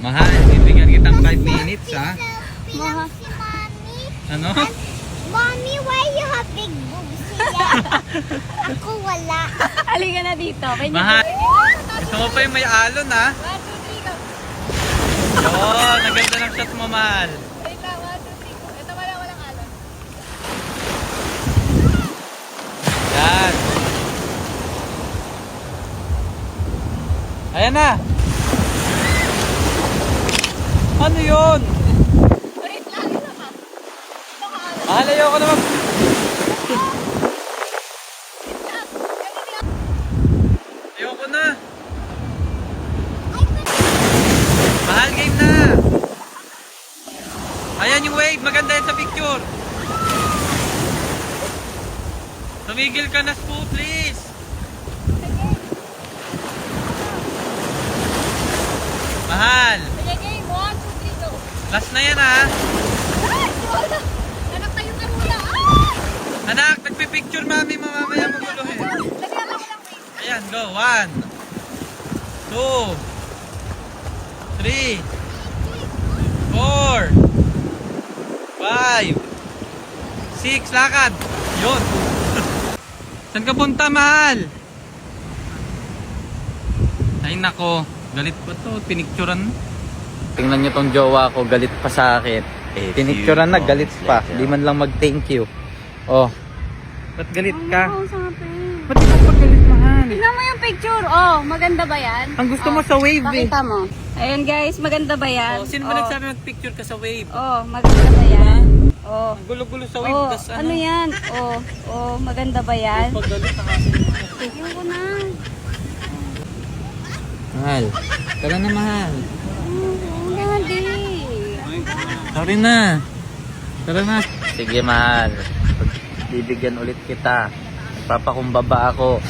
Mahal, bibigyan kitang 5 minutes ha. Mahal. Ano? Mommy, why you have big boobs siya? Ako wala. Halika na dito. Mahal. Gusto mo pa yung may alon ha? 1, 2, 3, go. Yun, ang ganda ng shot mo, mahal. Wait lang, 1, 2, 3, go. Ito walang alon. Yan. Ayan na. Ano yun? Wait lang, isa pa. Ito ka alon. Mahal, ayoko naman. Ayoko na. Mahal, game na. Ayan yung wave. Maganda yan sa picture. Tumigil ka na, Spoo, please. Mahal. Sige, game. 1, 2, 3, go. Last na yan, ha. Ay! Wala! Anak tayo na muna! Ay! Anak, nagpipicture mami. Mamamaya maguluhin. Lagyan ako lang, wait. Ayan, go. 1, 2, 3, 4, 5, 6. Lakad. Yun. Saan ka punta, mahal? Ay, nako. Galit pa to. Pinicturan. Tingnan nyo tong jowa ko. Galit pa sa akin. Pinicturan na. Galit pa. Di man lang mag-thank you. Oh. Ba't galit ka? Usapin. Ba't di ka galit, mahal? Tignan mo yung picture. Oh, maganda ba yan? Ang gusto mo sa wave, eh. Pakita mo. Ayan guys, maganda ba yan? Oh, sino ba nagsabi mag-picture ka sa wave? Oh, maganda ba yan? Oh. Ang gulo-gulo sa wave. Oh, Tas ano yan? Oh, oh, maganda ba yan? Pag galit, nakasin. Tignan ko na. Mahal. Tara na, mahal. Oh, daddy. Sorry na. Tara na. Sige, mahal. Bibigyan ulit kita. Nagpapakumbaba ako.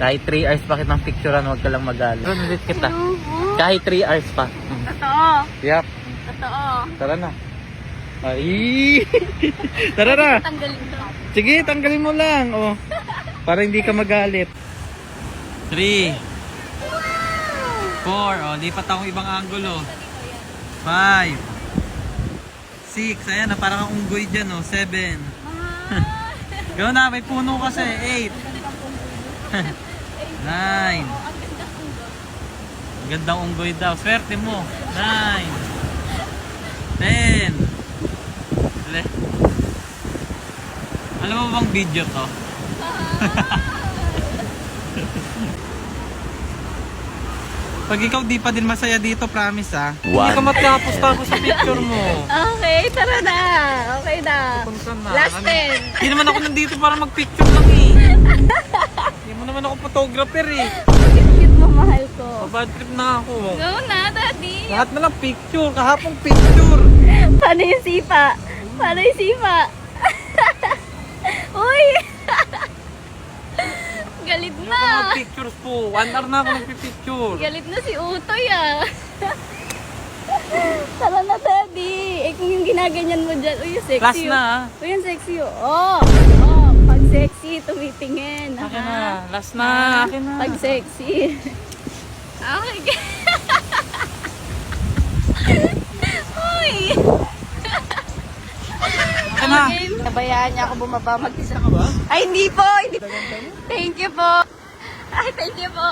Kahit 3 hours pa kitang picturean, huwag ka lang magalit. Tara ulit kita. Kahit 3 hours pa. Totoo. Yup. Totoo. Tara na. Ay! Tara na. Tanggalin to. Sige, tanggalin mo lang. Oh. Para hindi ka magalit. 3 4. Oh, lipat akong ibang angulo. 5 6. Ayan na, parang ang unggoy dyan. Oh. 7 Gawin na, may puno kasi. 8 9. Ang gandang unggoy daw. Swerte mo. 9 10. Alam mo bang video to? Pag ikaw di pa din masaya dito, promise ha. Hindi ka matapos sa picture mo. Okay, tara na. Okay na. Punta na. Last 10. Hindi naman ako nandito para mag-picture lang eh. Hindi mo naman ako photographer eh. Cute mo, mahal ko. Bad trip na ako. Go na, daddy. Lahat na lang picture, kahapong picture. Paano yung sipa? Paano yung sipa? Uy! Galit Hindi na. ako mag-pictures po. 1 hour na ako nagpipicture. Galit na si Utoy ah. Tara na, daddy. Eh, kung yung ginaganyan mo dyan. Uy, yung sexy. Last na ha. Uy, yung sexy. Oh, oh. Pag sexy, tumitingin. Akin ha? na. Last na. Akin na. Pag sexy. Okay. Uy! Akin na. Nabayaan niya ako bumaba mag-isa. Ay, hindi po. Hindi. Thank you po. Ay, thank you po.